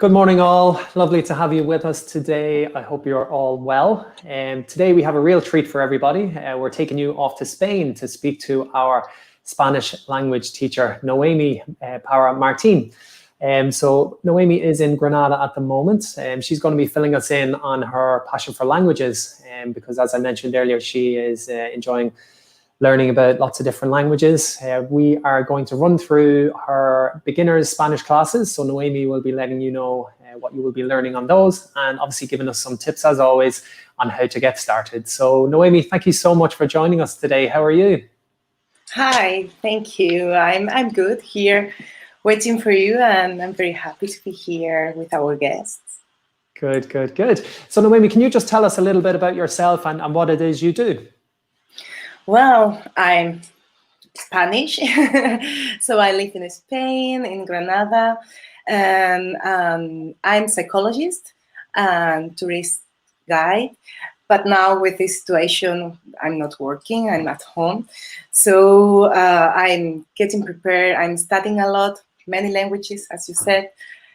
Good morning, all. Lovely to have you with us today. I hope you're all well. Today we have a real treat for everybody. We're taking you off to Spain to speak to our Spanish language teacher, Noemi Para Martin. So Noemi is in Granada at the moment. She's going to be filling us in on her passion for languages because, as I mentioned earlier, she is enjoying learning about lots of different languages. We are going to run through her beginners Spanish classes. So Noemi will be letting you know what you will be learning on those, and obviously giving us some tips, as always, on how to get started. So Noemi, thank you so much for joining us today. How are you? Hi, thank you. I'm good here, waiting for you, and I'm very happy to be here with our guests. Good, good, good. So Noemi, can you just tell us a little bit about yourself and what it is you do? Well, I'm Spanish, so I live in Spain, in Granada, and I'm psychologist and tourist guide. But now with this situation, I'm not working, I'm at home. So I'm getting prepared, I'm studying a lot, many languages, as you said,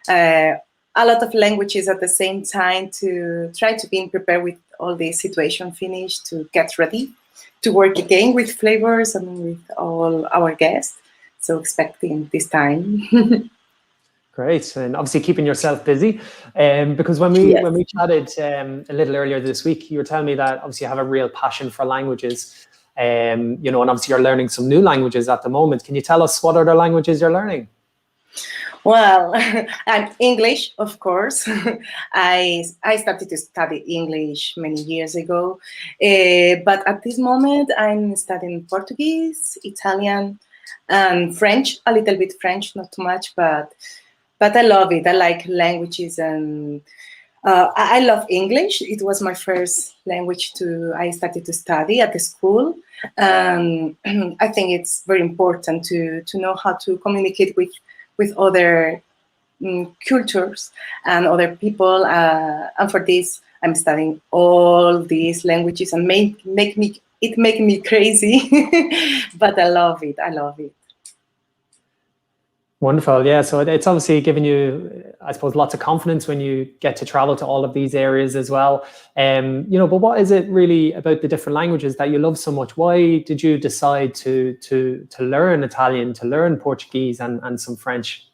a lot of languages at the same time to try to be prepared with all the situation finished to get ready to work again with flavors and with all our guests. So expecting this time. Great, and obviously keeping yourself busy. Because when we chatted a little earlier this week, you were telling me that obviously you have a real passion for languages. And obviously you're learning some new languages at the moment. Can you tell us what other languages you're learning? Well, I'm English, of course. I started to study English many years ago, but at this moment I'm studying Portuguese, Italian, and French. A little bit French, not too much, but I love it. I like languages, and I love English. It was my first language I started to study at the school. I think it's very important to know how to communicate with other cultures and other people. And for this, I'm studying all these languages, and make me crazy. But I love it. I love it. Wonderful. Yeah. So it's obviously giving you, I suppose, lots of confidence when you get to travel to all of these areas as well. But what is it really about the different languages that you love so much? Why did you decide to learn Italian, to learn Portuguese and some French?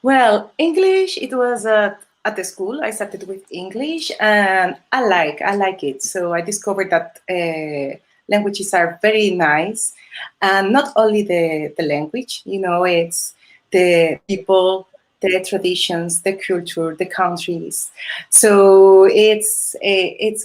Well, English, it was at the school. I started with English, and I like it. So I discovered that languages are very nice, and not only the language, it's the people, the traditions, the culture, the countries. So it's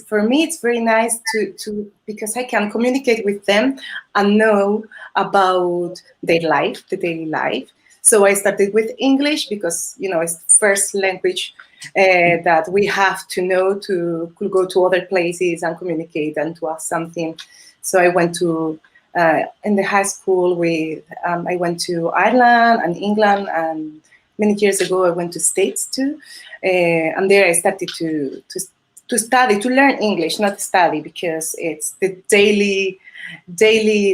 for me, it's very nice to because I can communicate with them and know about their life, the daily life. So I started with English because it's the first language that we have to know to go to other places and communicate and to ask something. So I went to in the high school I went to Ireland and England, and many years ago I went to States too, and there I started to study, to learn English, not study, because it's the daily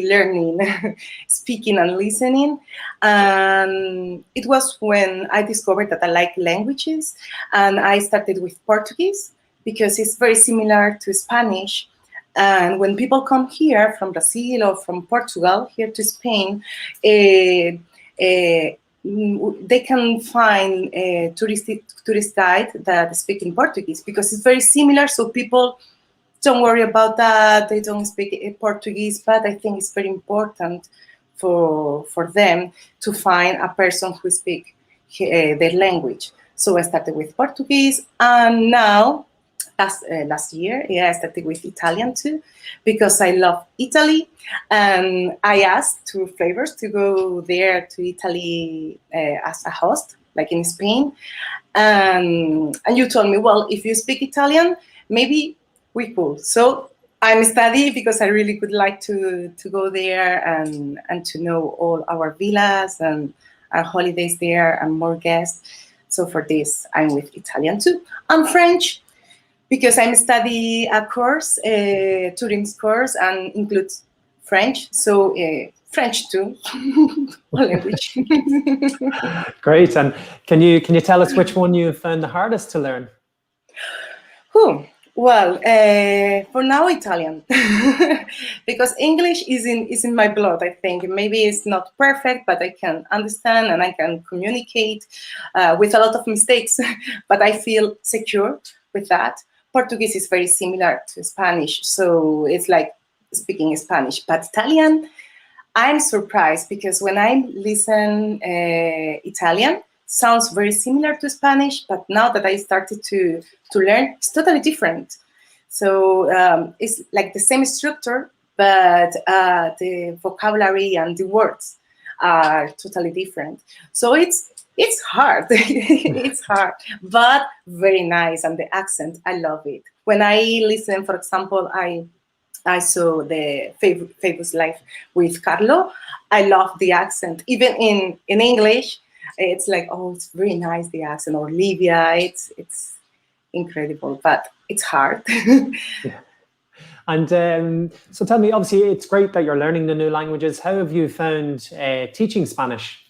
learning, speaking and listening. And it was when I discovered that I like languages, and I started with Portuguese because it's very similar to Spanish. And when people come here from Brazil or from Portugal here to Spain, they can find a tourist guide that speak in Portuguese because it's very similar. So people don't worry about that. They don't speak Portuguese, but I think it's very important for them to find a person who speaks their language. So I started with Portuguese, and now last year, I started with Italian too, because I love Italy, and I asked two flavors to go there to Italy as a host, like in Spain, and you told me, well, if you speak Italian, maybe we could. So I'm studying because I really would like to go there and to know all our villas and our holidays there and more guests. So for this, I'm with Italian too. And French, because I'm studying a course, tourism course, and includes French. So French too, language. Great. And can you tell us which one you found the hardest to learn? Whew. Well, for now, Italian, because English is in my blood. I think maybe it's not perfect, but I can understand and I can communicate with a lot of mistakes. But I feel secure with that. Portuguese is very similar to Spanish, so it's like speaking Spanish. But Italian, I'm surprised because when I listen Italian, sounds very similar to Spanish, but now that I started to learn, it's totally different. So it's like the same structure, but the vocabulary and the words are totally different. So it's hard. It's hard, but very nice. And the accent, I love it. When I listen, for example, I saw the Famous Life with Carlo. I love the accent. Even in English, it's like, oh, it's very nice, the accent. Or Olivia, it's incredible, but it's hard. Yeah. And so tell me, obviously, it's great that you're learning the new languages. How have you found teaching Spanish?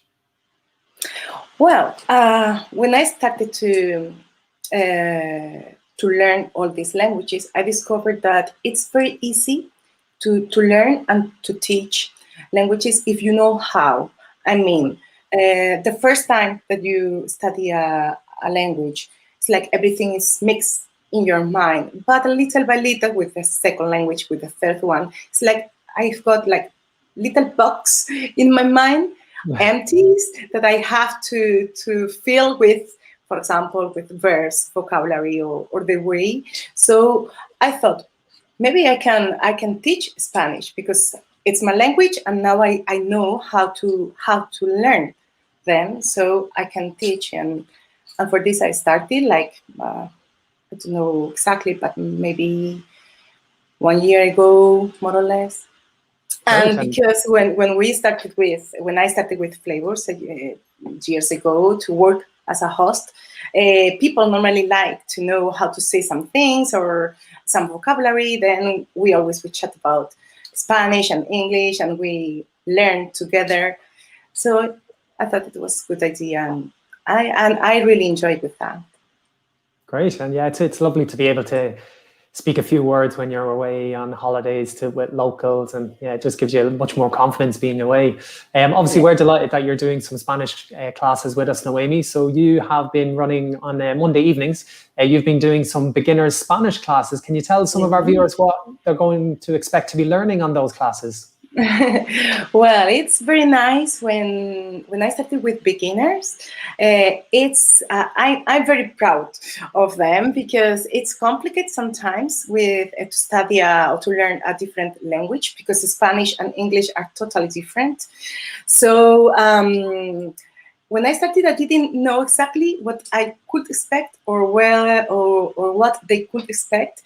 Well, when I started to learn all these languages, I discovered that it's very easy to learn and to teach languages if you know how. I mean, the first time that you study a language, it's like everything is mixed in your mind. But little by little, with the second language, with the third one, it's like I've got like little box in my mind, empties that I have to fill with, for example, with verbs, vocabulary, or the way. So I thought maybe I can teach Spanish because it's my language, and now I know how to learn them, so I can teach. And for this I started like I don't know exactly, but maybe 1 year ago, more or less. And because when I started with Flavors years ago to work as a host, people normally like to know how to say some things or some vocabulary. Then we always would chat about Spanish and English, and we learn together. So I thought it was a good idea, and I really enjoyed with that. Great. And yeah, it's lovely to be able to speak a few words when you're away on holidays with locals, and yeah, it just gives you much more confidence being away. Obviously, we're delighted that you're doing some Spanish classes with us, Noemi. So you have been running on Monday evenings. You've been doing some beginners Spanish classes. Can you tell some of our viewers what they're going to expect to be learning on those classes? Well, it's very nice when I started with beginners. I'm very proud of them because it's complicated sometimes with to study or to learn a different language, because Spanish and English are totally different. So when I started, I didn't know exactly what I could expect or what they could expect,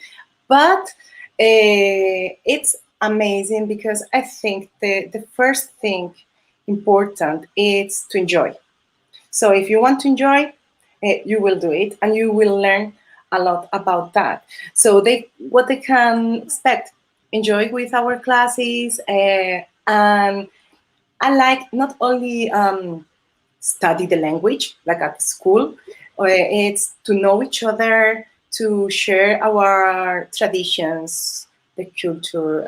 but it's amazing because I think the first thing important is to enjoy. So if you want to enjoy, you will do it, and you will learn a lot about that. So what they can expect, enjoy with our classes, and I like not only study the language like at school, it's to know each other, to share our traditions, the culture,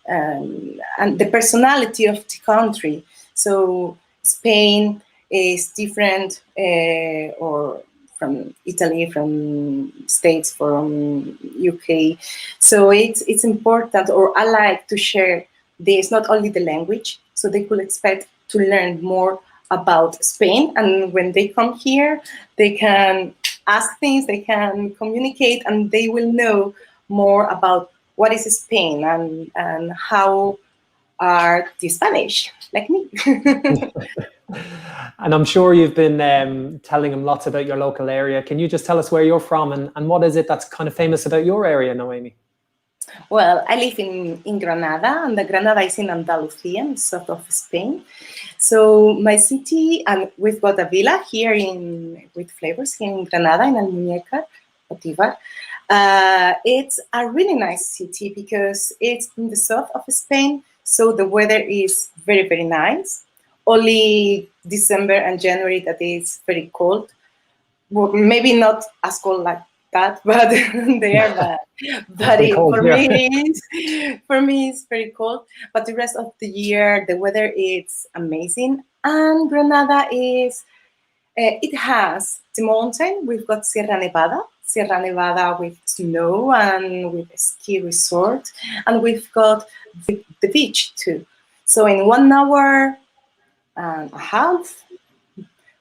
and the personality of the country. So Spain is different, or from Italy, from States, from UK. So it's important, or I like to share this, not only the language, so they could expect to learn more about Spain. And when they come here, they can ask things, they can communicate, and they will know more about what is Spain and how are the Spanish, like me. And I'm sure you've been telling them lots about your local area. Can you just tell us where you're from and what is it that's kind of famous about your area, Noemi? Well, I live in Granada, and the Granada is in Andalusia, south of Spain. So my city, and we've got a villa here with Flavors here in Granada, in Almuñécar, Otívar. It's a really nice city because it's in the south of Spain, So the weather is very, very nice. Only December and January that is very cold. Well, maybe not as cold like that, but they are bad. But Pretty cold for here. me, it's very cold. But the rest of the year, the weather is amazing. And Granada is, it has the mountain. We've got Sierra Nevada with snow and with a ski resort. And we've got the beach too. So in 1 hour and a half,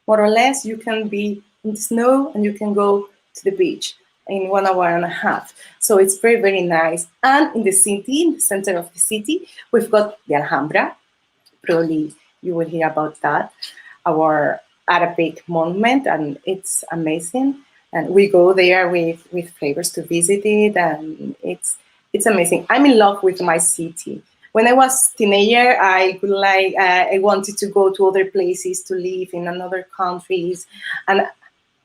more or less, you can be in the snow and you can go to the beach in 1 hour and a half. So it's very, very nice. And in the city, in the center of the city, we've got the Alhambra. Probably you will hear about that, our Arabic monument, and it's amazing. And we go there with flavors to visit it, and it's amazing. I'm in love with my city. When I was teenager, I wanted to go to other places to live in another countries, and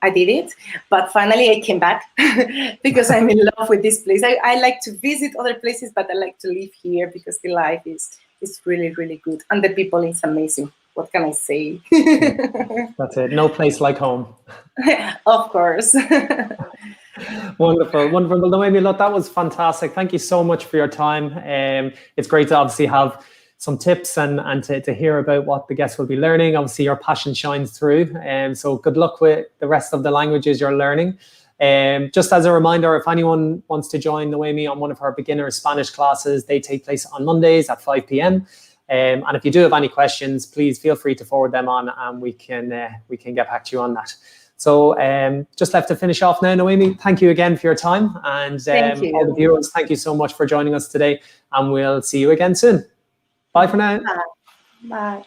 I did it. But finally, I came back because I'm in love with this place. I like to visit other places, but I like to live here because the life is really, really good, and the people is amazing. What can I say? That's it. No place like home. Of course. Wonderful, wonderful. Well, Noemi, look, that was fantastic. Thank you so much for your time. It's great to obviously have some tips and to hear about what the guests will be learning. Obviously, your passion shines through. So good luck with the rest of the languages you're learning. Just as a reminder, if anyone wants to join Noemi on one of her beginner Spanish classes, they take place on Mondays at 5 p.m. And if you do have any questions, please feel free to forward them on, and we can get back to you on that. So just left to finish off now, Noemi. Thank you again for your time, and all the viewers, thank you so much for joining us today, and we'll see you again soon. Bye for now. Bye. Bye.